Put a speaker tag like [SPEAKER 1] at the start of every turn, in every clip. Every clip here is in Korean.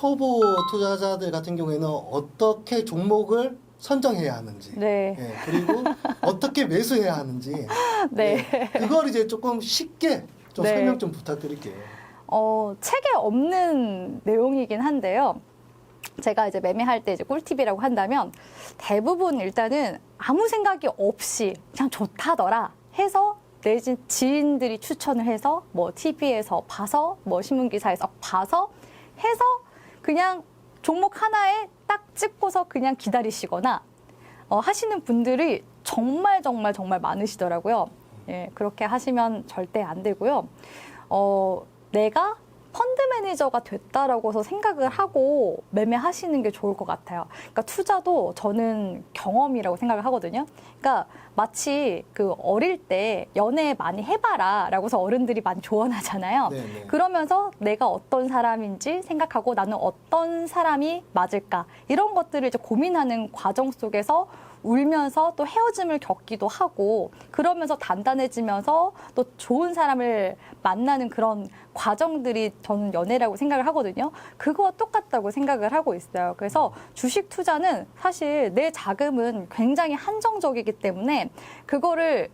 [SPEAKER 1] 초보 투자자들 같은 경우에는 어떻게 종목을 선정해야 하는지,
[SPEAKER 2] 네.
[SPEAKER 1] 예, 그리고 어떻게 매수해야 하는지,
[SPEAKER 2] 네.
[SPEAKER 1] 예, 그걸 이제 조금 쉽게 좀
[SPEAKER 2] 네.
[SPEAKER 1] 설명 좀 부탁드릴게요.
[SPEAKER 2] 책에 없는 내용이긴 한데요. 제가 이제 매매할 때 이제 꿀팁이라고 한다면 대부분 일단은 아무 생각이 없이 그냥 좋다더라 해서 내 지인들이 추천을 해서 뭐 TV에서 봐서 뭐 신문기사에서 봐서 해서 그냥 종목 하나에 딱 찍고서 그냥 기다리시거나 하시는 분들이 정말 많으시더라고요. 예, 그렇게 하시면 절대 안 되고요. 내가 펀드 매니저가 됐다라고 해서 생각을 하고 매매하시는 게 좋을 것 같아요. 그러니까 투자도 저는 경험이라고 생각을 하거든요. 그러니까 마치 그 어릴 때 연애 많이 해봐라 라고 해서 어른들이 많이 조언하잖아요.
[SPEAKER 1] 네네.
[SPEAKER 2] 그러면서 내가 어떤 사람인지 생각하고 나는 어떤 사람이 맞을까 이런 것들을 이제 고민하는 과정 속에서 울면서 또 헤어짐을 겪기도 하고 그러면서 단단해지면서 또 좋은 사람을 만나는 그런 과정들이 저는 연애라고 생각을 하거든요. 그거와 똑같다고 생각을 하고 있어요. 그래서 주식 투자는 사실 내 자금은 굉장히 한정적이기 때문에 그거를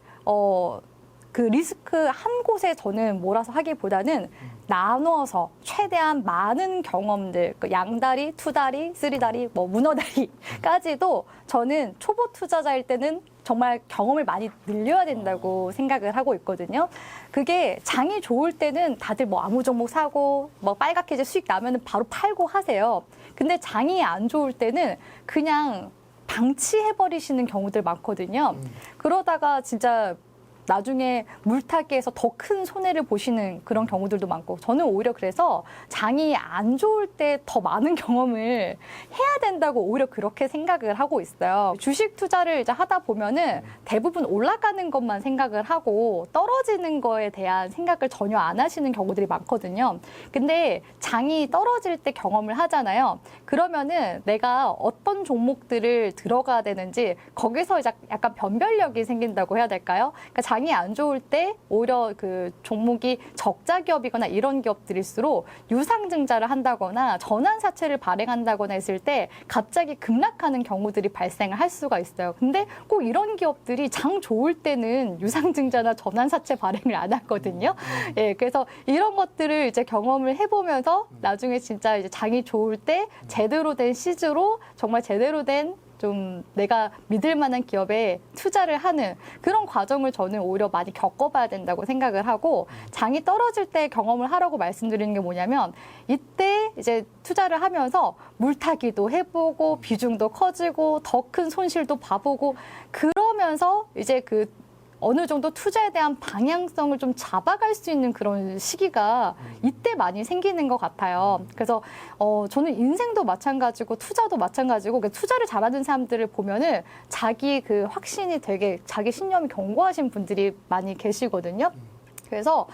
[SPEAKER 2] 그 리스크 한 곳에 저는 몰아서 하기보다는 나눠서 최대한 많은 경험들, 그 양다리, 투다리, 쓰리다리, 뭐 문어다리까지도 저는 초보 투자자일 때는 정말 경험을 많이 늘려야 된다고 생각을 하고 있거든요. 그게 장이 좋을 때는 다들 뭐 아무 종목 사고 뭐 빨갛게 이제 수익 나면은 바로 팔고 하세요. 근데 장이 안 좋을 때는 그냥 방치해버리시는 경우들 많거든요. 그러다가 진짜 나중에 물타기에서 더 큰 손해를 보시는 그런 경우들도 많고 저는 오히려 그래서 장이 안 좋을 때 더 많은 경험을 해야 된다고 오히려 그렇게 생각을 하고 있어요. 주식 투자를 이제 하다 보면은 대부분 올라가는 것만 생각을 하고 떨어지는 거에 대한 생각을 전혀 안 하시는 경우들이 많거든요. 근데 장이 떨어질 때 경험을 하잖아요. 그러면은 내가 어떤 종목들을 들어가야 되는지 거기서 이제 약간 변별력이 생긴다고 해야 될까요? 그러니까 장이 안 좋을 때 오히려 그 종목이 적자 기업이거나 이런 기업들일수록 유상증자를 한다거나 전환사채를 발행한다거나 했을 때 갑자기 급락하는 경우들이 발생을 할 수가 있어요. 근데 꼭 이런 기업들이 장 좋을 때는 유상증자나 전환사채 발행을 안 하거든요. 예, 그래서 이런 것들을 이제 경험을 해보면서 나중에 진짜 이제 장이 좋을 때 제대로 된 시즈로 정말 제대로 된 좀 내가 믿을 만한 기업에 투자를 하는 그런 과정을 저는 오히려 많이 겪어봐야 된다고 생각을 하고 장이 떨어질 때 경험을 하라고 말씀드리는 게 뭐냐면 이때 이제 투자를 하면서 물타기도 해보고 비중도 커지고 더 큰 손실도 봐보고 그러면서 이제 그 어느 정도 투자에 대한 방향성을 좀 잡아갈 수 있는 그런 시기가 이때 많이 생기는 것 같아요. 그래서 저는 인생도 마찬가지고 투자도 마찬가지고 투자를 잘하는 사람들을 보면은 자기 그 확신이 되게 자기 신념이 견고하신 분들이 많이 계시거든요. 그래서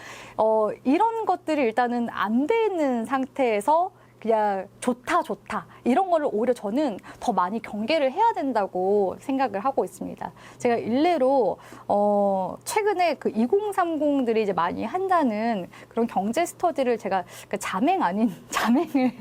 [SPEAKER 2] 이런 것들이 일단은 안 돼 있는 상태에서 그냥 좋다 이런 거를 오히려 저는 더 많이 경계를 해야 된다고 생각을 하고 있습니다. 제가 일례로 최근에 그 2030들이 이제 많이 한다는 그런 경제 스터디를 제가 그러니까 자맹 아닌 자맹을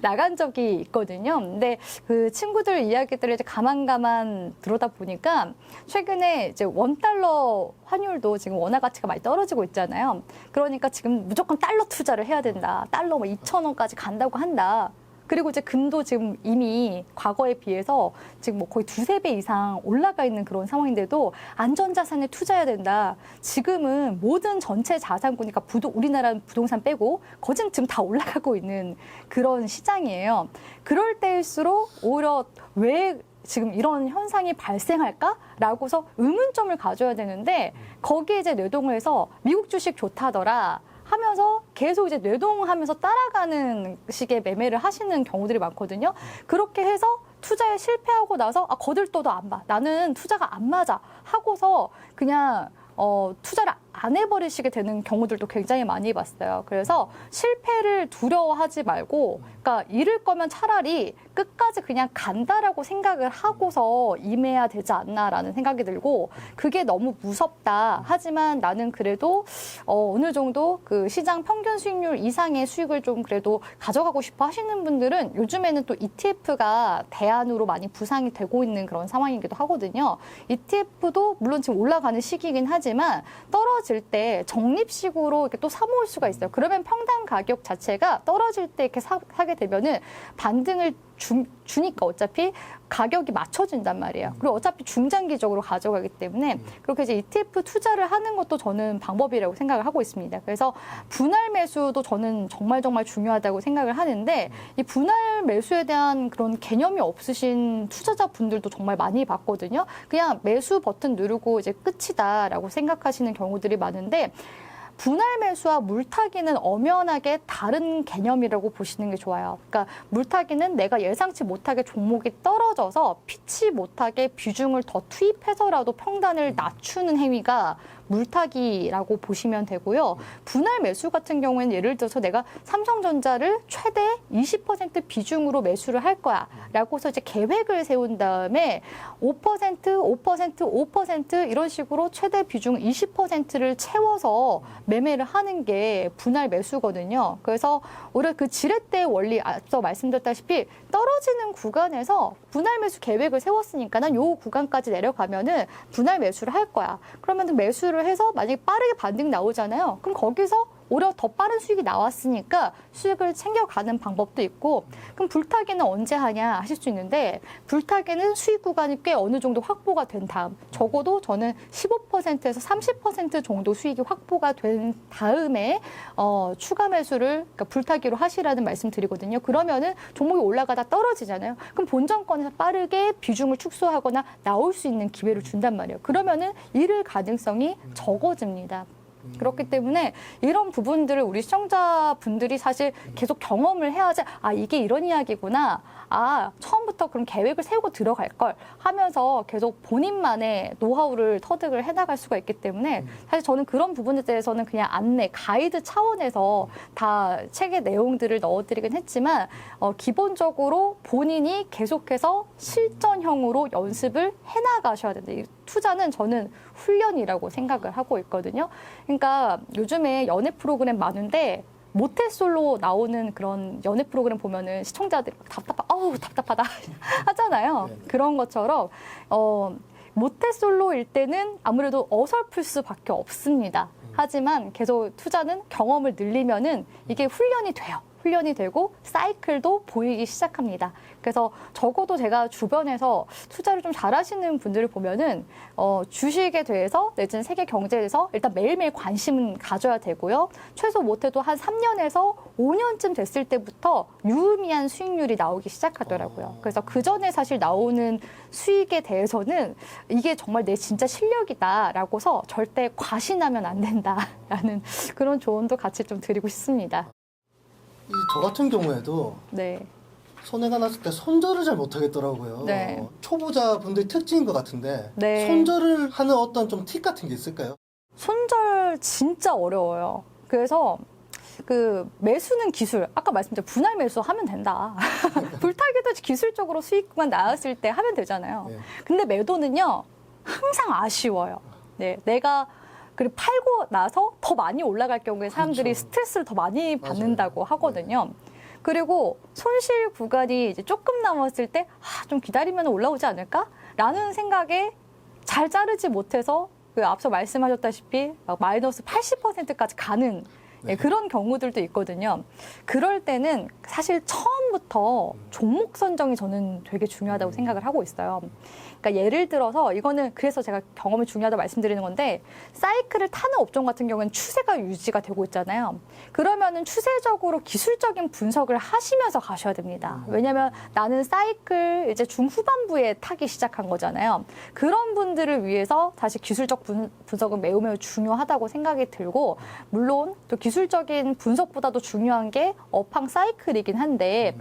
[SPEAKER 2] 나간 적이 있거든요. 근데 그 친구들 이야기들을 이제 가만 들어다 보니까 최근에 이제 $1 환율도 지금 원화 가치가 많이 떨어지고 있잖아요. 그러니까 지금 무조건 달러 투자를 해야 된다. 달러 뭐 2,000원까지 간다고 한다. 그리고 이제 금도 지금 이미 과거에 비해서 지금 뭐 거의 2~3배 이상 올라가 있는 그런 상황인데도 안전자산에 투자해야 된다. 지금은 모든 전체 자산구니까 우리나라 부동산 빼고 거진 지금 다 올라가고 있는 그런 시장이에요. 그럴 때일수록 오히려 왜 지금 이런 현상이 발생할까라고서 의문점을 가져야 되는데 거기에 이제 뇌동을 해서 미국 주식 좋다더라 하면서 계속 이제 뇌동하면서 따라가는 식의 매매를 하시는 경우들이 많거든요. 그렇게 해서 투자에 실패하고 나서 거들떠도 안 봐. 나는 투자가 안 맞아 하고서 그냥 투자를 안 해버리시게 되는 경우들도 굉장히 많이 봤어요. 그래서 실패를 두려워하지 말고, 그러니까 잃을 거면 차라리 끝까지 그냥 간다라고 생각을 하고서 임해야 되지 않나라는 생각이 들고, 그게 너무 무섭다. 하지만 나는 그래도 어느 정도 그 시장 평균 수익률 이상의 수익을 좀 그래도 가져가고 싶어 하시는 분들은 요즘에는 또 ETF가 대안으로 많이 부상이 되고 있는 그런 상황이기도 하거든요. ETF도 물론 지금 올라가는 시기이긴 하지만 떨어질 때 적립식으로 이렇게 또 사모을 수가 있어요. 그러면 평당 가격 자체가 떨어질 때 이렇게 사게 되면은 반등을 주니까 어차피 가격이 맞춰진단 말이에요. 그리고 어차피 중장기적으로 가져가기 때문에 그렇게 이제 ETF 투자를 하는 것도 저는 방법이라고 생각을 하고 있습니다. 그래서 분할 매수도 저는 정말 중요하다고 생각을 하는데 이 분할 매수에 대한 그런 개념이 없으신 투자자분들도 정말 많이 봤거든요. 그냥 매수 버튼 누르고 이제 끝이다라고 생각하시는 경우들이 많은데 분할 매수와 물타기는 엄연하게 다른 개념이라고 보시는 게 좋아요. 그러니까 물타기는 내가 예상치 못하게 종목이 떨어져서 피치 못하게 비중을 더 투입해서라도 평단을 낮추는 행위가 물타기라고 보시면 되고요. 분할 매수 같은 경우에는 예를 들어서 내가 삼성전자를 최대 20% 비중으로 매수를 할 거야 라고 해서 이제 계획을 세운 다음에 5%, 5%, 5% 이런 식으로 최대 비중 20%를 채워서 매매를 하는 게 분할 매수거든요. 그래서 오히려 그 지렛대 원리 앞서 말씀드렸다시피 떨어지는 구간에서 분할 매수 계획을 세웠으니까는 요 구간까지 내려가면은 분할 매수를 할 거야. 그러면 매수를 해서 만약에 빠르게 반등 나오잖아요. 그럼 거기서 오히려 더 빠른 수익이 나왔으니까 수익을 챙겨가는 방법도 있고, 그럼 불타기는 언제 하냐 하실 수 있는데, 불타기는 수익 구간이 꽤 어느 정도 확보가 된 다음, 적어도 저는 15%에서 30% 정도 수익이 확보가 된 다음에 추가 매수를 그러니까 불타기로 하시라는 말씀 드리거든요. 그러면은 종목이 올라가다 떨어지잖아요. 그럼 본전권에서 빠르게 비중을 축소하거나 나올 수 있는 기회를 준단 말이에요. 그러면은 잃을 가능성이 적어집니다. 그렇기 때문에 이런 부분들을 우리 시청자분들이 사실 계속 경험을 해야지, 아, 이게 이런 이야기구나. 아, 처음부터 그럼 계획을 세우고 들어갈 걸 하면서 계속 본인만의 노하우를 터득을 해나갈 수가 있기 때문에 사실 저는 그런 부분에 대해서는 그냥 안내, 가이드 차원에서 다 책의 내용들을 넣어드리긴 했지만 기본적으로 본인이 계속해서 실전형으로 연습을 해나가셔야 된다. 이 투자는 저는 훈련이라고 생각을 하고 있거든요. 그러니까 요즘에 연애 프로그램 많은데 모태솔로 나오는 그런 연애 프로그램 보면은 시청자들이 답답하다 하잖아요.
[SPEAKER 1] 네.
[SPEAKER 2] 그런 것처럼 모태솔로일 때는 아무래도 어설플 수밖에 없습니다. 하지만 계속 투자는 경험을 늘리면은 이게 훈련이 돼요. 훈련이 되고 사이클도 보이기 시작합니다. 그래서 적어도 제가 주변에서 투자를 좀 잘하시는 분들을 보면은 주식에 대해서 내지는 세계 경제에 대해서 일단 매일매일 관심은 가져야 되고요. 최소 못해도 한 3년에서 5년쯤 됐을 때부터 유의미한 수익률이 나오기 시작하더라고요. 그래서 그 전에 사실 나오는 수익에 대해서는 이게 정말 내 진짜 실력이다라고서 절대 과신하면 안 된다라는 그런 조언도 같이 좀 드리고 싶습니다.
[SPEAKER 1] 저 같은 경우에도
[SPEAKER 2] 네.
[SPEAKER 1] 손해가 났을 때 손절을 잘 못하겠더라고요.
[SPEAKER 2] 네.
[SPEAKER 1] 초보자분들 특징인 것 같은데
[SPEAKER 2] 네.
[SPEAKER 1] 손절을 하는 어떤 좀 팁 같은 게 있을까요?
[SPEAKER 2] 손절 진짜 어려워요. 그래서 그 매수는 기술, 아까 말씀드린 분할 매수 하면 된다. 불타기도 기술적으로 수익 구간 나왔을 때 하면 되잖아요.
[SPEAKER 1] 네.
[SPEAKER 2] 근데 매도는요 항상 아쉬워요. 네, 내가 그리고 팔고 나서 더 많이 올라갈 경우에 사람들이
[SPEAKER 1] 그렇죠.
[SPEAKER 2] 스트레스를 더 많이 받는다고
[SPEAKER 1] 맞아요.
[SPEAKER 2] 하거든요. 그리고 손실 구간이 이제 조금 남았을 때 좀 기다리면 올라오지 않을까? 라는 생각에 잘 자르지 못해서 그 앞서 말씀하셨다시피 막 마이너스 80%까지 가는
[SPEAKER 1] 네.
[SPEAKER 2] 그런 경우들도 있거든요. 그럴 때는 사실 처음부터 종목 선정이 저는 되게 중요하다고 생각을 하고 있어요. 그러니까 예를 들어서 이거는 그래서 제가 경험이 중요하다고 말씀드리는 건데 사이클을 타는 업종 같은 경우는 추세가 유지가 되고 있잖아요. 그러면은 추세적으로 기술적인 분석을 하시면서 가셔야 됩니다. 왜냐하면 나는 사이클 이제 중후반부에 타기 시작한 거잖아요. 그런 분들을 위해서 사실 기술적 분석은 매우 중요하다고 생각이 들고 물론 또 기술적인 분석보다도 중요한 게 업황 사이클이긴 한데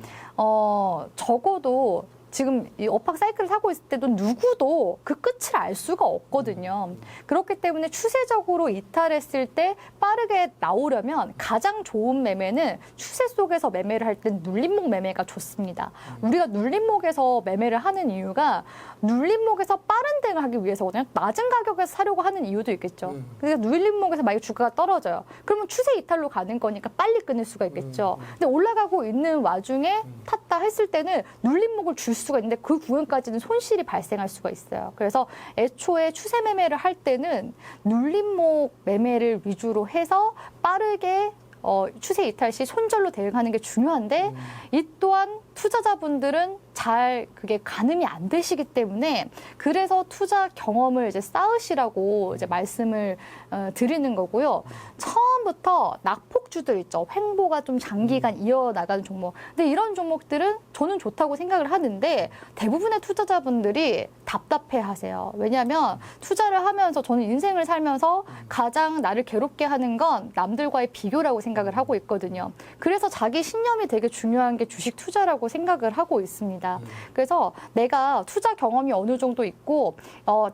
[SPEAKER 2] 적어도 지금 이 업황 사이클을 타고 있을 때도 누구도 그 끝을 알 수가 없거든요. 그렇기 때문에 추세적으로 이탈했을 때 빠르게 나오려면 가장 좋은 매매는 추세 속에서 매매를 할 땐 눌림목 매매가 좋습니다. 우리가 눌림목에서 매매를 하는 이유가 눌림목에서 빠른 대응을 하기 위해서거든요. 낮은 가격에서 사려고 하는 이유도 있겠죠. 그러니까 눌림목에서 만약 주가가 떨어져요. 그러면 추세 이탈로 가는 거니까 빨리 끊을 수가 있겠죠. 근데 올라가고 있는 와중에 탔다 했을 때는 눌림목을 줄 수가 있는데 그 구간까지는 손실이 발생할 수가 있어요. 그래서 애초에 추세 매매를 할 때는 눌림목 매매를 위주로 해서 빠르게 추세 이탈 시 손절로 대응하는 게 중요한데 이 또한 투자자분들은 잘 그게 가늠이 안 되시기 때문에 그래서 투자 경험을 이제 쌓으시라고 이제 말씀을 드리는 거고요. 처음부터 낙폭주들 있죠. 횡보가 좀 장기간 이어나가는 종목. 근데 이런 종목들은 저는 좋다고 생각을 하는데 대부분의 투자자분들이 답답해 하세요. 왜냐하면 투자를 하면서 저는 인생을 살면서 가장 나를 괴롭게 하는 건 남들과의 비교라고 생각을 하고 있거든요. 그래서 자기 신념이 되게 중요한 게 주식 투자라고 생각을 하고 있습니다. 그래서 내가 투자 경험이 어느 정도 있고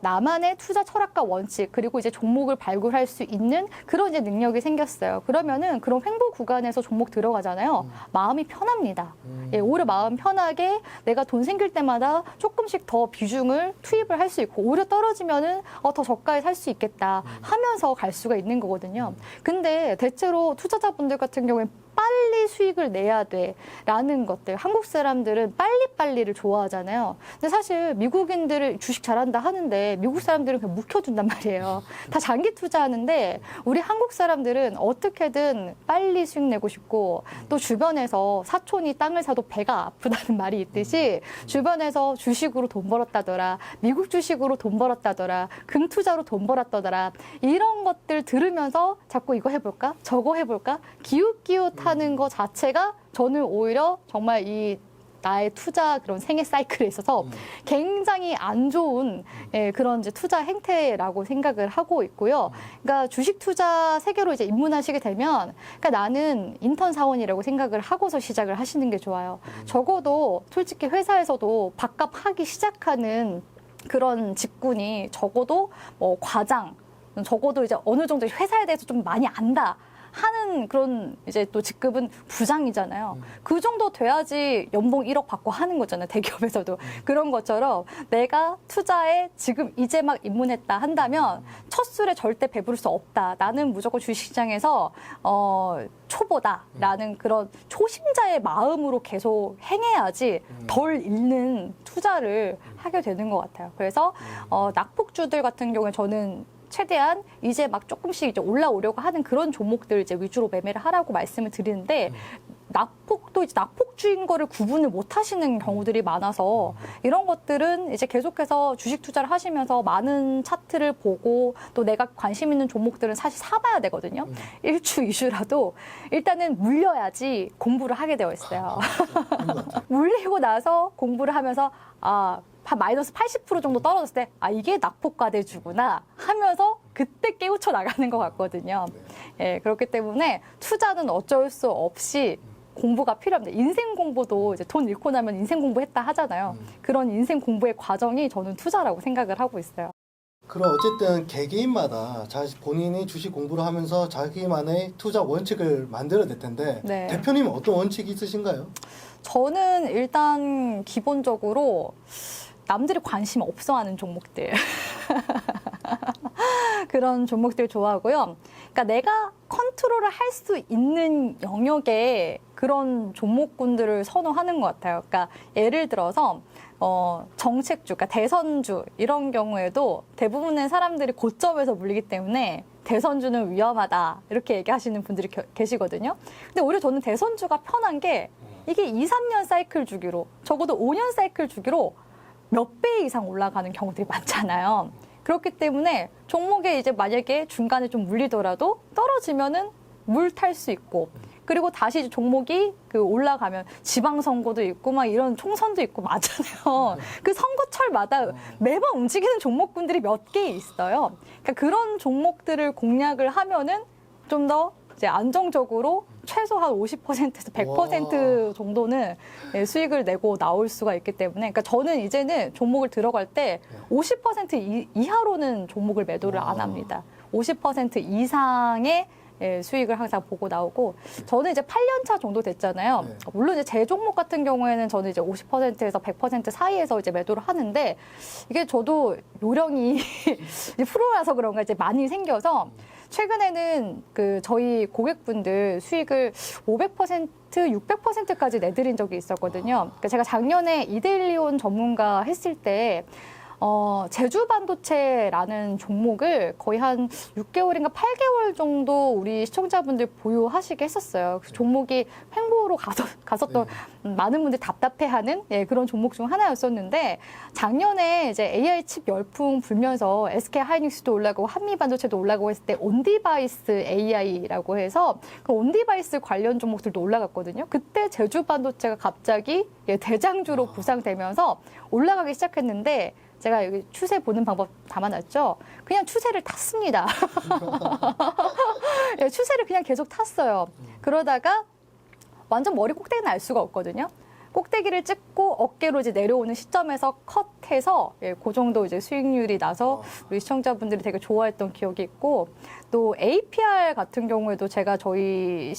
[SPEAKER 2] 나만의 투자 철학과 원칙 그리고 이제 종목을 발굴할 수 있는 그런 이제 능력이 생겼어요. 그러면은 그런 횡보 구간에서 종목 들어가잖아요. 마음이 편합니다. 예, 오히려 마음 편하게 내가 돈 생길 때마다 조금씩 더 비중을 투입을 할 수 있고 오히려 떨어지면은 더 저가에 살 수 있겠다 하면서 갈 수가 있는 거거든요. 근데 대체로 투자자분들 같은 경우에 빨리 수익을 내야 돼라는 것들. 한국 사람들은 빨리빨리를 좋아하잖아요. 근데 사실 미국인들을 주식 잘한다 하는데 미국 사람들은 그냥 묵혀둔단 말이에요. 다 장기 투자하는데 우리 한국 사람들은 어떻게든 빨리 수익 내고 싶고 또 주변에서 사촌이 땅을 사도 배가 아프다는 말이 있듯이 주변에서 주식으로 돈 벌었다더라. 미국 주식으로 돈 벌었다더라. 금 투자로 돈 벌었다더라. 이런 것들 들으면서 자꾸 이거 해볼까? 저거 해볼까? 기웃기웃 하는 거 자체가 저는 오히려 정말 이 나의 투자 그런 생애 사이클에 있어서 굉장히 안 좋은 그런 이제 투자 행태라고 생각을 하고 있고요. 그러니까 주식 투자 세계로 이제 입문하시게 되면, 그러니까 나는 인턴 사원이라고 생각을 하고서 시작을 하시는 게 좋아요. 적어도 솔직히 회사에서도 밥값 하기 시작하는 그런 직군이 적어도 뭐 과장, 적어도 이제 어느 정도 회사에 대해서 좀 많이 안다. 하는 그런 이제 또 직급은 부장이잖아요. 그 정도 돼야지 연봉 1억 받고 하는 거잖아요. 대기업에서도. 그런 것처럼 내가 투자에 지금 이제 막 입문했다 한다면 첫 술에 절대 배부를 수 없다. 나는 무조건 주식시장에서 초보다라는 그런 초심자의 마음으로 계속 행해야지 덜 잃는 투자를 하게 되는 것 같아요. 그래서 낙폭주들 같은 경우에 저는 최대한 이제 막 조금씩 이제 올라오려고 하는 그런 종목들 이제 위주로 매매를 하라고 말씀을 드리는데 낙폭도 이제 낙폭주인 거를 구분을 못 하시는 경우들이 많아서 이런 것들은 이제 계속해서 주식 투자를 하시면서 많은 차트를 보고 또 내가 관심 있는 종목들은 사실 사봐야 되거든요. 1주, 2주라도 일단은 물려야지 공부를 하게 되어 있어요. 물리고 나서 공부를 하면서 한 마이너스 80% 정도 떨어졌을 때 이게 낙폭과대주구나 하면서 그때 깨우쳐 나가는 것 같거든요. 예, 그렇기 때문에 투자는 어쩔 수 없이 공부가 필요합니다. 인생 공부도 이제 돈 잃고 나면 인생 공부했다 하잖아요. 그런 인생 공부의 과정이 저는 투자라고 생각을 하고 있어요.
[SPEAKER 1] 그럼 어쨌든 개개인마다 본인이 주식 공부를 하면서 자기만의 투자 원칙을 만들어낼 텐데
[SPEAKER 2] 네.
[SPEAKER 1] 대표님은 어떤 원칙이 있으신가요?
[SPEAKER 2] 저는 일단 기본적으로 남들이 관심 없어하는 종목들 그런 종목들 좋아하고요. 그러니까 내가 컨트롤을 할 수 있는 영역의 그런 종목군들을 선호하는 것 같아요. 그러니까 예를 들어서 정책주, 그러니까 대선주 이런 경우에도 대부분의 사람들이 고점에서 물리기 때문에 대선주는 위험하다 이렇게 얘기하시는 분들이 계시거든요. 근데 오히려 저는 대선주가 편한 게 이게 2, 3년 사이클 주기로 적어도 5년 사이클 주기로 몇 배 이상 올라가는 경우들이 많잖아요. 그렇기 때문에 종목에 이제 만약에 중간에 좀 물리더라도 떨어지면은 물 탈 수 있고 그리고 다시 이제 종목이 올라가면 지방선거도 있고 막 이런 총선도 있고 많잖아요. 그 선거철마다 매번 움직이는 종목군들이 몇 개 있어요. 그러니까 그런 종목들을 공략을 하면은 좀 더 이제 안정적으로 최소한 50%에서 100% 정도는 예, 수익을 내고 나올 수가 있기 때문에 그러니까 저는 이제는 종목을 들어갈 때 50% 이하로는 종목을 매도를 안 합니다. 50% 이상의 예, 수익을 항상 보고 나오고 저는 이제 8년 차 정도 됐잖아요.
[SPEAKER 1] 네.
[SPEAKER 2] 물론 이제 제 종목 같은 경우에는 저는 이제 50%에서 100% 사이에서 이제 매도를 하는데 이게 저도 요령이 이제 프로라서 그런가 이제 많이 생겨서 최근에는 그 저희 고객분들 수익을 500%, 600%까지 내드린 적이 있었거든요. 그러니까 제가 작년에 이데일리온 전문가 했을 때 제주 반도체라는 종목을 거의 한 6개월인가 8개월 정도 우리 시청자분들 보유하시게 했었어요. 그 종목이 횡보로 갔었던 많은 분들이 답답해하는 예, 그런 종목 중 하나였었는데 작년에 이제 AI 칩 열풍 불면서 SK 하이닉스도 올라가고 한미 반도체도 올라가고 했을 때 온디바이스 AI라고 해서 그 온디바이스 관련 종목들도 올라갔거든요. 그때 제주 반도체가 갑자기 예, 대장주로 부상되면서 올라가기 시작했는데 제가 여기 추세 보는 방법 담아놨죠. 그냥 추세를 탔습니다. 예, 추세를 그냥 계속 탔어요. 그러다가 완전 머리 꼭대기는 알 수가 없거든요. 꼭대기를 찍고 어깨로 이제 내려오는 시점에서 컷해서 예, 그 정도 이제 수익률이 나서 우리 시청자분들이 되게 좋아했던 기억이 있고 또 APR 같은 경우에도 제가 저희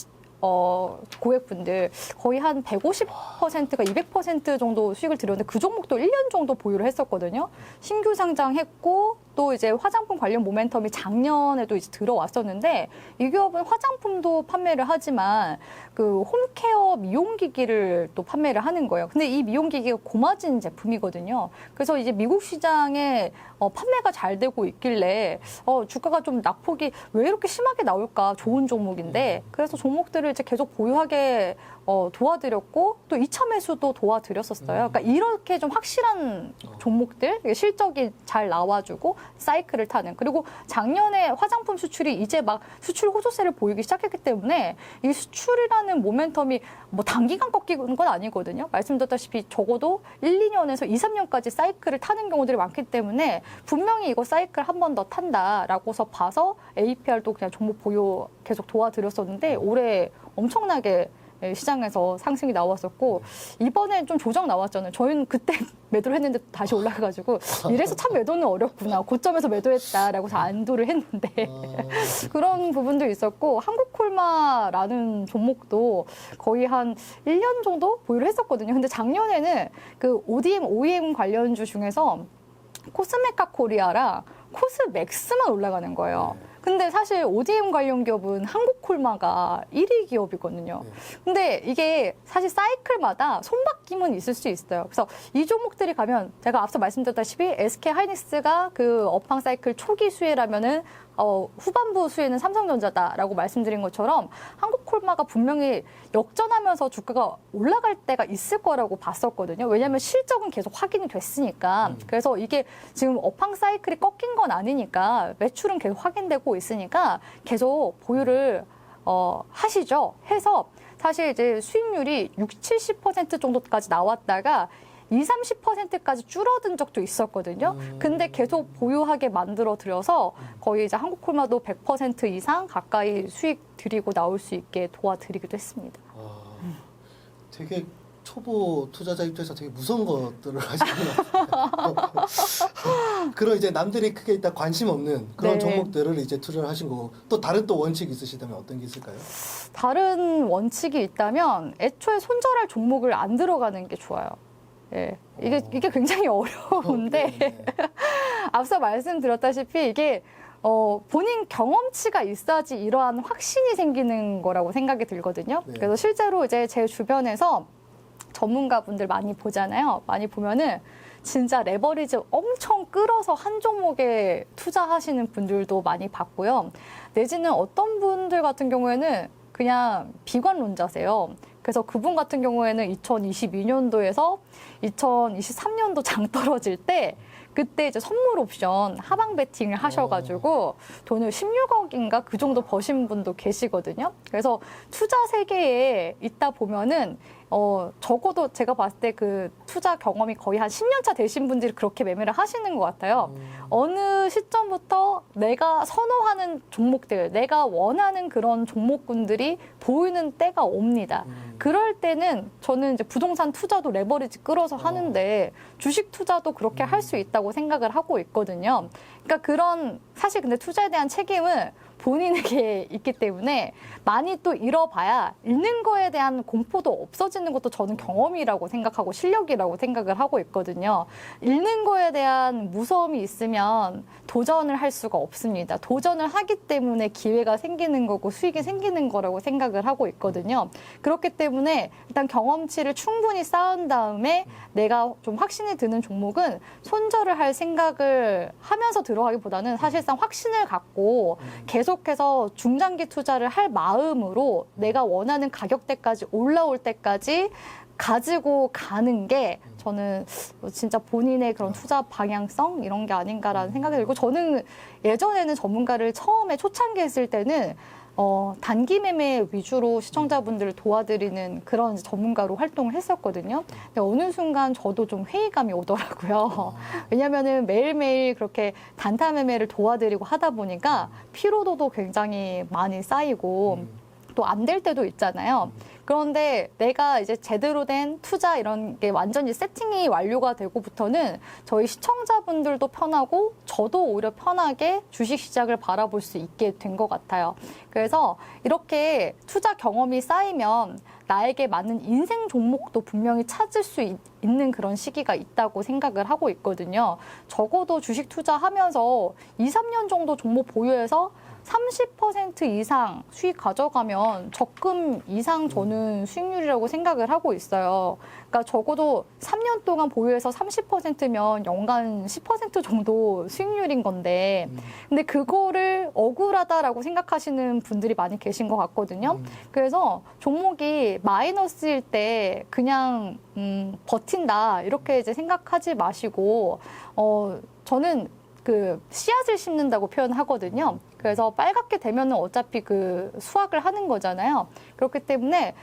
[SPEAKER 2] 고객분들 거의 한 150%가 200% 정도 수익을 들였는데 그 종목도 1년 정도 보유를 했었거든요. 신규 상장했고 또 이제 화장품 관련 모멘텀이 작년에도 이제 들어왔었는데 이 기업은 화장품도 판매를 하지만 그 홈케어 미용기기를 또 판매를 하는 거예요. 근데 이 미용기기가 고마진 제품이거든요. 그래서 이제 미국 시장에 판매가 잘 되고 있길래 주가가 좀 낙폭이 왜 이렇게 심하게 나올까 좋은 종목인데 그래서 종목들을 이제 계속 보유하게 도와드렸고 또 2차 매수도 도와드렸었어요. 그러니까 이렇게 좀 확실한 종목들 실적이 잘 나와주고 사이클을 타는 그리고 작년에 화장품 수출이 이제 막 수출 호조세를 보이기 시작했기 때문에 이 수출이라는 모멘텀이 뭐 단기간 꺾이는 건 아니거든요. 말씀드렸다시피 적어도 1, 2년에서 2, 3년까지 사이클을 타는 경우들이 많기 때문에 분명히 이거 사이클 한 번 더 탄다라고서 봐서 APR도 그냥 종목 보유 계속 도와드렸었는데 올해 엄청나게 시장에서 상승이 나왔었고 이번엔 좀 조정 나왔잖아요. 저희는 그때 매도를 했는데 다시 올라가가지고 이래서 참 매도는 어렵구나. 고점에서 매도했다라고 해서 안도를 했는데 그런 부분도 있었고 한국콜마라는 종목도 거의 한 1년 정도 보유를 했었거든요. 근데 작년에는 그 OEM 관련주 중에서 코스메카 코리아랑 코스맥스만 올라가는 거예요. 근데 사실 ODM 관련 기업은 한국콜마가 1위 기업이거든요. 근데 이게 사실 사이클마다 손바뀜은 있을 수 있어요. 그래서 이 종목들이 가면 제가 앞서 말씀드렸다시피 SK 하이닉스가 그 업황 사이클 초기 수혜라면은 후반부 수혜는 삼성전자다라고 말씀드린 것처럼 한국콜마가 분명히 역전하면서 주가가 올라갈 때가 있을 거라고 봤었거든요. 왜냐하면 실적은 계속 확인이 됐으니까. 그래서 이게 지금 업황 사이클이 꺾인 건 아니니까 매출은 계속 확인되고 있으니까 계속 보유를 하시죠. 해서 사실 이제 수익률이 60, 70% 정도까지 나왔다가 20, 30%까지 줄어든 적도 있었거든요. 근데 계속 보유하게 만들어 드려서 거의 이제 한국콜마도 100% 이상 가까이 수익 드리고 나올 수 있게 도와드리기도 했습니다.
[SPEAKER 1] 되게 초보 투자자 입장에서 되게 무서운 것들을 하시는 것 같아요. 그런 이제 남들이 크게 일단 관심 없는 그런
[SPEAKER 2] 네.
[SPEAKER 1] 종목들을 이제 투자를 하신 거고 또 다른 또 원칙이 있으시다면 어떤 게 있을까요?
[SPEAKER 2] 다른 원칙이 있다면 애초에 손절할 종목을 안 들어가는 게 좋아요. 예, 이게 굉장히 어려운데
[SPEAKER 1] 네.
[SPEAKER 2] 앞서 말씀드렸다시피 이게 본인 경험치가 있어야지 이러한 확신이 생기는 거라고 생각이 들거든요.
[SPEAKER 1] 네.
[SPEAKER 2] 그래서 실제로 이제 제 주변에서 전문가분들 많이 보잖아요. 많이 보면은 진짜 레버리지 엄청 끌어서 한 종목에 투자하시는 분들도 많이 봤고요. 내지는 어떤 분들 같은 경우에는 그냥 비관론자세요. 그래서 그분 같은 경우에는 2022년도에서 2023년도 장 떨어질 때 그때 이제 선물 옵션 하방 베팅을 하셔가지고 돈을 16억인가 그 정도 버신 분도 계시거든요. 그래서 투자 세계에 있다 보면은 적어도 제가 봤을 때 그 투자 경험이 거의 한 10년 차 되신 분들이 그렇게 매매를 하시는 것 같아요. 어느 시점부터 내가 선호하는 종목들, 내가 원하는 그런 종목군들이 보이는 때가 옵니다. 그럴 때는 저는 이제 부동산 투자도 레버리지 끌어서 하는데 주식 투자도 그렇게 할 수 있다고 생각을 하고 있거든요. 그러니까 그런 사실 근데 투자에 대한 책임은 본인에게 있기 때문에 많이 또 잃어봐야 잃는 거에 대한 공포도 없어지는 것도 저는 경험이라고 생각하고 실력이라고 생각을 하고 있거든요. 잃는 거에 대한 무서움이 있으면 도전을 할 수가 없습니다. 도전을 하기 때문에 기회가 생기는 거고 수익이 생기는 거라고 생각을 하고 있거든요. 그렇기 때문에 일단 경험치를 충분히 쌓은 다음에 내가 좀 확신이 드는 종목은 손절을 할 생각을 하면서 들어가기보다는 사실상 확신을 갖고 계속해서 중장기 투자를 할 마음으로 내가 원하는 가격대까지 올라올 때까지 가지고 가는 게 저는 진짜 본인의 그런 투자 방향성 이런 게 아닌가라는 생각이 들고 저는 예전에는 전문가를 처음에 초창기에 했을 때는 단기 매매 위주로 시청자분들을 도와드리는 그런 전문가로 활동을 했었거든요. 근데 어느 순간 저도 좀 회의감이 오더라고요. 왜냐면은 매일매일 그렇게 단타 매매를 도와드리고 하다 보니까 피로도도 굉장히 많이 쌓이고 또 안 될 때도 있잖아요. 그런데 내가 이제 제대로 된 투자 이런 게 완전히 세팅이 완료가 되고부터는 저희 시청자분들도 편하고 저도 오히려 편하게 주식시장을 바라볼 수 있게 된 것 같아요. 그래서 이렇게 투자 경험이 쌓이면 나에게 맞는 인생 종목도 분명히 찾을 수 있는 그런 시기가 있다고 생각을 하고 있거든요. 적어도 주식 투자하면서 2, 3년 정도 종목 보유해서 30% 이상 수익 가져가면 적금 이상 저는 수익률이라고 생각을 하고 있어요. 그러니까 적어도 3년 동안 보유해서 30%면 연간 10% 정도 수익률인 건데 근데 그거를 억울하다라고 생각하시는 분들이 많이 계신 것 같거든요. 그래서 종목이 마이너스일 때 그냥 버틴다 이렇게 이제 생각하지 마시고 저는 그 씨앗을 심는다고 표현하거든요. 그래서 빨갛게 되면은 어차피 그 수확을 하는 거잖아요. 그렇기 때문에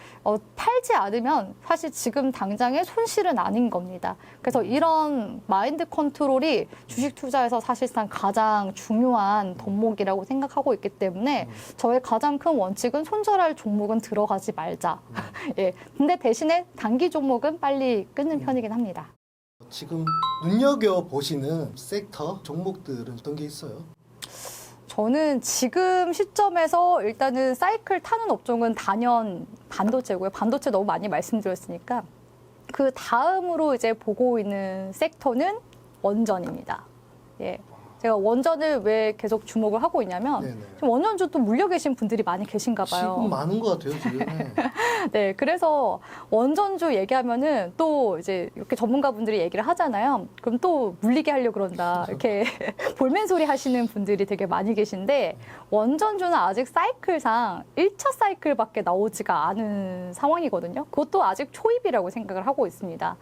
[SPEAKER 2] 팔지 않으면 사실 지금 당장의 손실은 아닌 겁니다. 그래서 이런 마인드 컨트롤이 주식 투자에서 사실상 가장 중요한 덕목이라고 생각하고 있기 때문에 저의 가장 큰 원칙은 손절할 종목은 들어가지 말자. 예. 근데 대신에 단기 종목은 빨리 끊는 편이긴 합니다.
[SPEAKER 1] 지금 눈여겨보시는 섹터, 종목들은 어떤 게 있어요?
[SPEAKER 2] 저는 지금 시점에서 일단은 사이클 타는 업종은 단연 반도체고요. 반도체 너무 많이 말씀드렸으니까. 그 다음으로 이제 보고 있는 sek터는 원전입니다. 예. 제가 원전을 왜 계속 주목을 하고 있냐면
[SPEAKER 1] 네네.
[SPEAKER 2] 지금 원전주 또 물려 계신 분들이 많이 계신가 봐요.
[SPEAKER 1] 지금 많은 것 같아요, 지금.
[SPEAKER 2] 네, 그래서 원전주 얘기하면은 또 이제 이렇게 전문가분들이 얘기를 하잖아요. 그럼 또 물리게 하려고 그런다. 이렇게 볼멘 소리 하시는 분들이 되게 많이 계신데 원전주는 아직 사이클상 1차 사이클밖에 나오지가 않은 상황이거든요. 그것도 아직 초입이라고 생각을 하고 있습니다.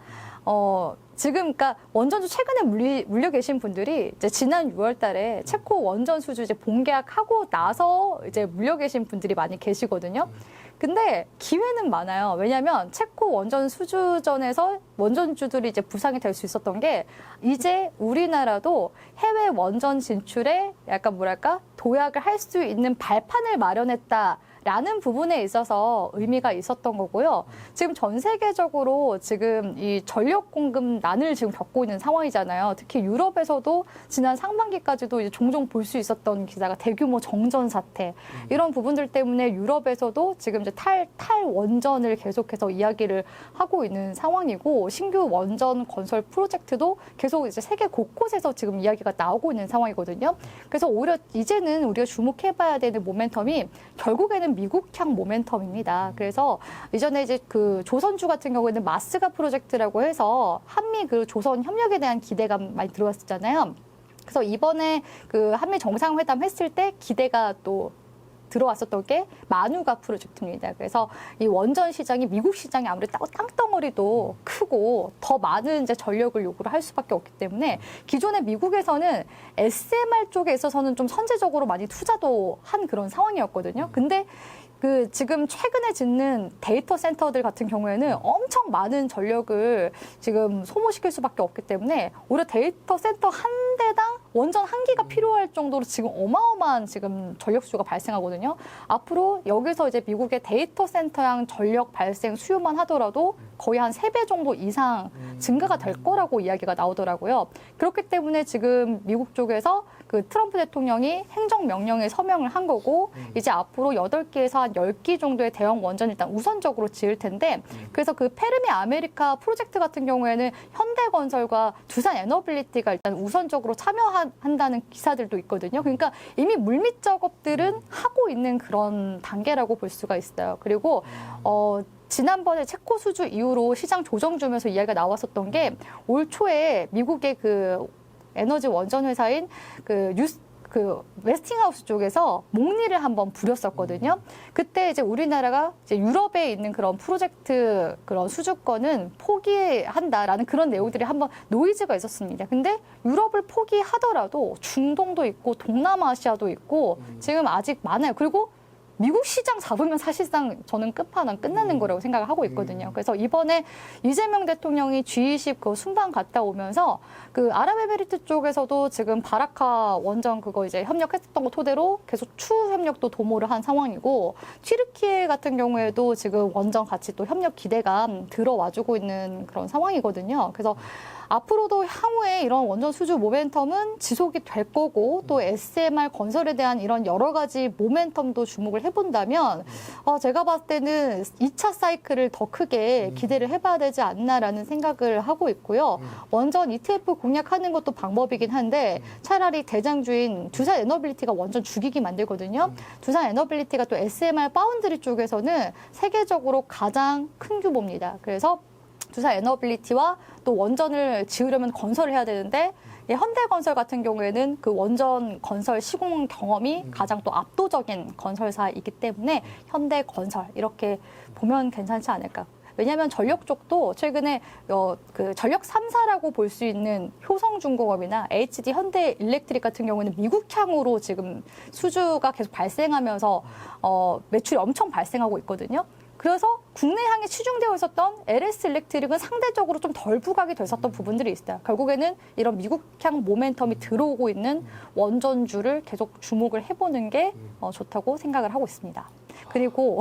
[SPEAKER 2] 지금, 그러니까 원전주 최근에 물려 계신 분들이 이제 지난 6월 달에 체코 원전 수주 이제 본계약하고 나서 이제 물려 계신 분들이 많이 계시거든요. 근데 기회는 많아요. 왜냐하면 체코 원전 수주전에서 원전주들이 이제 부상이 될 수 있었던 게 이제 우리나라도 해외 원전 진출에 약간 뭐랄까 도약을 할 수 있는 발판을 마련했다. 라는 부분에 있어서 의미가 있었던 거고요. 지금 전 세계적으로 지금 이 전력 공급 난을 지금 겪고 있는 상황이잖아요. 특히 유럽에서도 지난 상반기까지도 이제 종종 볼 수 있었던 기사가 대규모 정전 사태 이런 부분들 때문에 유럽에서도 지금 이제 탈 원전을 계속해서 이야기를 하고 있는 상황이고 신규 원전 건설 프로젝트도 계속 이제 세계 곳곳에서 지금 이야기가 나오고 있는 상황이거든요. 그래서 오히려 이제는 우리가 주목해봐야 되는 모멘텀이 결국에는 미국향 모멘텀입니다. 그래서 이전에 이제 그 조선주 같은 경우에는 마스가 프로젝트라고 해서 한미 그 조선 협력에 대한 기대감 많이 들어왔었잖아요. 그래서 이번에 그 한미 정상회담 했을 때 기대가 또 들어왔었던 게 마누가 프로젝트입니다. 그래서 이 원전 시장이 미국 시장이 아무래도 땅덩어리도 크고 더 많은 이제 전력을 요구를 할 수밖에 없기 때문에 기존에 미국에서는 SMR 쪽에 있어서는 좀 선제적으로 많이 투자도 한 그런 상황이었거든요. 근데 그 지금 최근에 짓는 데이터 센터들 같은 경우에는 엄청 많은 전력을 지금 소모시킬 수밖에 없기 때문에 오히려 데이터 센터 한 대당 원전 한 기가 필요할 정도로 지금 어마어마한 지금 전력 수요가 발생하거든요. 앞으로 여기서 이제 미국의 데이터 센터양 전력 발생 수요만 하더라도 거의 한 3배 정도 이상 증가가 될 거라고 이야기가 나오더라고요. 그렇기 때문에 지금 미국 쪽에서 그 트럼프 대통령이 행정명령에 서명을 한 거고 이제 앞으로 8기에서 한 10기 정도의 대형 원전을 일단 우선적으로 지을 텐데 그래서 그 페르미 아메리카 프로젝트 같은 경우에는 현대건설과 두산 에너빌리티가 일단 우선적으로 참여한다는 기사들도 있거든요. 그러니까 이미 물밑 작업들은 하고 있는 그런 단계라고 볼 수가 있어요. 그리고 지난번에 체코 수주 이후로 시장 조정 주면서 이야기가 나왔었던 게 올 초에 미국의 그 에너지 원전 회사인 그 웨스팅하우스 쪽에서 목리를 한번 부렸었거든요. 그때 이제 우리나라가 이제 유럽에 있는 그런 프로젝트 그런 수주권은 포기한다라는 그런 내용들이 한번 노이즈가 있었습니다. 근데 유럽을 포기하더라도 중동도 있고 동남아시아도 있고 지금 아직 많아요. 그리고 미국 시장 잡으면 사실상 저는 끝판왕 끝나는 거라고 생각을 하고 있거든요. 그래서 이번에 이재명 대통령이 G20 그 순방 갔다 오면서 그 아랍에미리트 쪽에서도 지금 바라카 원전 그거 이제 협력했었던 거 토대로 계속 추후 협력도 도모를 한 상황이고 튀르키예 같은 경우에도 지금 원전 같이 또 협력 기대가 들어와주고 있는 그런 상황이거든요. 그래서 앞으로도 향후에 이런 원전 수주 모멘텀은 지속이 될 거고 또 SMR 건설에 대한 이런 여러 가지 모멘텀도 주목을 해본다면 제가 봤을 때는 2차 사이클을 더 크게 기대를 해봐야 되지 않나라는 생각을 하고 있고요. 원전 ETF 공략하는 것도 방법이긴 한데 차라리 대장주인 두산 에너빌리티가 원전 죽이게 만들거든요. 두산 에너빌리티가 또 SMR 파운드리 쪽에서는 세계적으로 가장 큰 규모입니다. 그래서 두산 에너빌리티와 또 원전을 지으려면 건설을 해야 되는데 현대건설 같은 경우에는 그 원전 건설 시공 경험이 가장 또 압도적인 건설사이기 때문에 현대건설 이렇게 보면 괜찮지 않을까. 왜냐하면 전력 쪽도 최근에 그 전력 3사라고 볼 수 있는 효성중공업이나 HD 현대일렉트릭 같은 경우는 미국향으로 지금 수주가 계속 발생하면서 매출이 엄청 발생하고 있거든요. 그래서 국내향에 치중되어 있었던 LS 일렉트릭은 상대적으로 좀 덜 부각이 됐었던 부분들이 있어요. 결국에는 이런 미국향 모멘텀이 들어오고 있는 원전주를 계속 주목을 해보는 게 좋다고 생각을 하고 있습니다. 그리고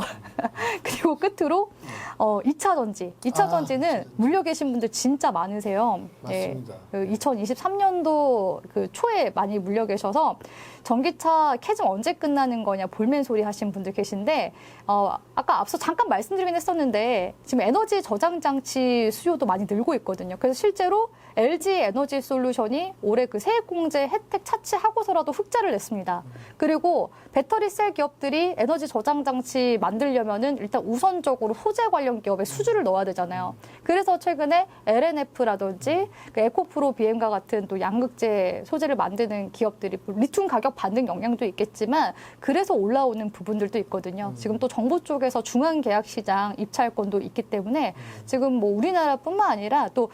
[SPEAKER 2] 끝으로 2차 전지. 2차 전지는 물려 계신 분들 진짜 많으세요.
[SPEAKER 1] 맞습니다.
[SPEAKER 2] 예, 2023년도 그 초에 많이 물려 계셔서 전기차 캐즘 언제 끝나는 거냐 볼멘 소리 하신 분들 계신데 아까 앞서 잠깐 말씀드리긴 했었는데 지금 에너지 저장 장치 수요도 많이 늘고 있거든요. 그래서 실제로 LG 에너지 솔루션이 올해 그 세액공제 혜택 차치하고서라도 흑자를 냈습니다. 그리고 배터리 셀 기업들이 에너지 저장 장치 만들려면은 일단 우선적으로 소재 관련 기업에 수주를 넣어야 되잖아요. 그래서 최근에 LNF라든지 그 에코프로 BM과 같은 또 양극재 소재를 만드는 기업들이 리튬 가격 반등 영향도 있겠지만 그래서 올라오는 부분들도 있거든요. 지금 또 정부 쪽에서 중앙계약시장 입찰권도 있기 때문에 지금 뭐 우리나라뿐만 아니라 또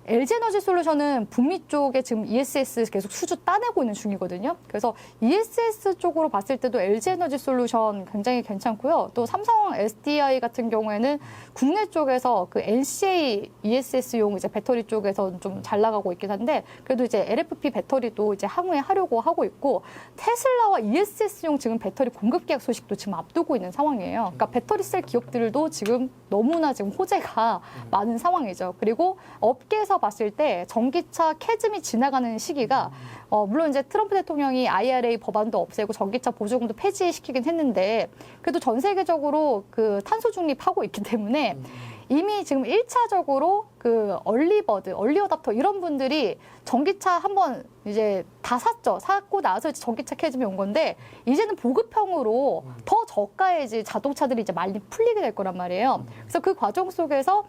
[SPEAKER 2] LG에너지 솔루션은 북미 쪽에 지금 ESS 계속 수주 따내고 있는 중이거든요. 그래서 ESS 쪽으로 봤을 때도 LG에너지 솔루션 굉장히 괜찮고요. 또 삼성 SDI 같은 경우에는 국내 쪽에서 그 NCA ESS용 이제 배터리 쪽에서 좀 잘 나가고 있긴 한데 그래도 이제 LFP 배터리도 이제 향후에 하려고 하고 있고 테슬라와 ESS용 지금 배터리 공급 계약 소식도 지금 앞두고 있는 상황이에요. 그러니까 배터리 셀 기업들도 지금 너무나 지금 호재가 많은 상황이죠. 그리고 업계에서 봤을 때 전기차 캐즘이 지나가는 시기가 물론 이제 트럼프 대통령이 IRA 법안도 없애고 전기차 보조금도 폐지시키긴 했는데 그래도 전 세계적으로 그 탄소 중립하고 있기 때문에 이미 지금 1차적으로 그 얼리버드, 얼리어답터 이런 분들이 전기차 한번 이제 다 샀죠. 샀고 나서 이제 전기차 캐즘이 온 건데 이제는 보급형으로 더 저가의 이제 자동차들이 이제 많이 풀리게 될 거란 말이에요. 그래서 그 과정 속에서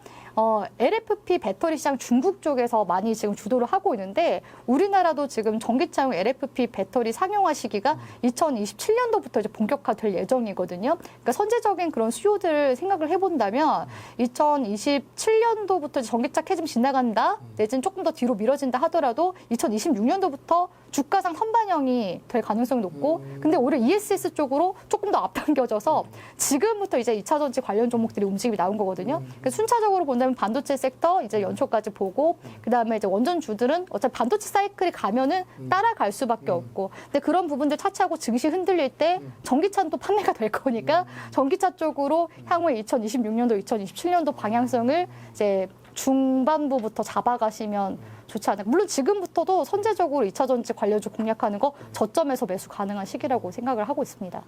[SPEAKER 2] LFP 배터리 시장 중국 쪽에서 많이 지금 주도를 하고 있는데 우리나라도 지금 전기차용 LFP 배터리 상용화 시기가 2027년도부터 이제 본격화될 예정이거든요. 그러니까 선제적인 그런 수요들을 생각을 해본다면 2027년도부터 전기차 캐즘 지나간다 내지는 조금 더 뒤로 미뤄진다 하더라도 2026년도부터 내년도부터 주가상 선반영이 될 가능성이 높고 근데 오히려 ESS 쪽으로 조금 더 앞당겨져서 지금부터 이제 2차 전지 관련 종목들이 움직임이 나온 거거든요. 그래서 순차적으로 본다면 반도체 섹터 이제 연초까지 보고 그다음에 이제 원전주들은 어차피 반도체 사이클이 가면은 따라갈 수밖에 없고 근데 그런 부분들 차치하고 증시 흔들릴 때 전기차는 또 판매가 될 거니까 전기차 쪽으로 향후에 2026년도, 2027년도 방향성을 이제 중반부부터 잡아가시면 좋지 않을까. 물론 지금부터도 선제적으로 2차 전지 관련주 공략하는 거 저점에서 매수 가능한 시기라고 생각을 하고 있습니다.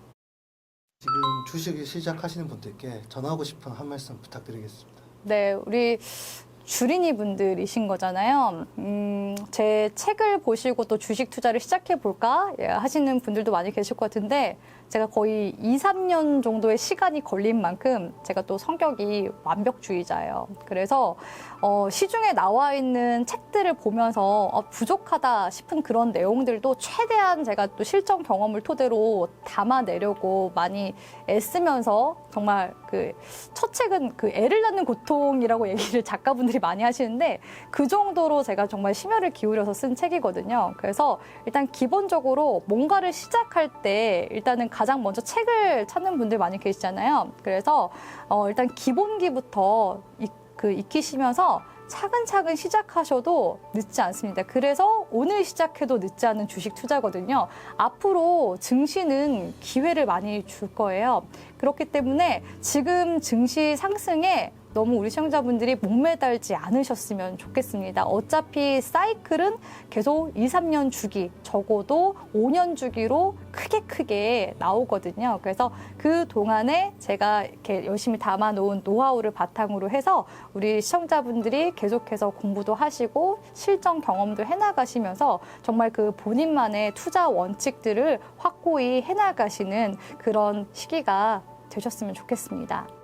[SPEAKER 1] 지금 주식 시작하시는 분들께 전하고 싶은 한 말씀 부탁드리겠습니다.
[SPEAKER 2] 네, 우리 주린이 분들이신 거잖아요. 제 책을 보시고 또 주식 투자를 시작해 볼까 하시는 분들도 많이 계실 것 같은데 제가 거의 2, 3년 정도의 시간이 걸린 만큼 제가 또 성격이 완벽주의자예요. 그래서 시중에 나와 있는 책들을 보면서 부족하다 싶은 그런 내용들도 최대한 제가 또 실전 경험을 토대로 담아내려고 많이 애쓰면서 정말 그 첫 책은 그 애를 낳는 고통이라고 얘기를 작가분들이 많이 하시는데 그 정도로 제가 정말 심혈을 기울여서 쓴 책이거든요. 그래서 일단 기본적으로 뭔가를 시작할 때 일단은 가장 먼저 책을 찾는 분들 많이 계시잖아요. 그래서 일단 기본기부터 익히시면서 차근차근 시작하셔도 늦지 않습니다. 그래서 오늘 시작해도 늦지 않은 주식 투자거든요. 앞으로 증시는 기회를 많이 줄 거예요. 그렇기 때문에 지금 증시 상승에 너무 우리 시청자분들이 목매달지 않으셨으면 좋겠습니다. 어차피 사이클은 계속 2, 3년 주기, 적어도 5년 주기로 크게 나오거든요. 그래서 그 동안에 제가 이렇게 열심히 담아놓은 노하우를 바탕으로 해서 우리 시청자분들이 계속해서 공부도 하시고 실전 경험도 해나가시면서 정말 그 본인만의 투자 원칙들을 확고히 해나가시는 그런 시기가 되셨으면 좋겠습니다.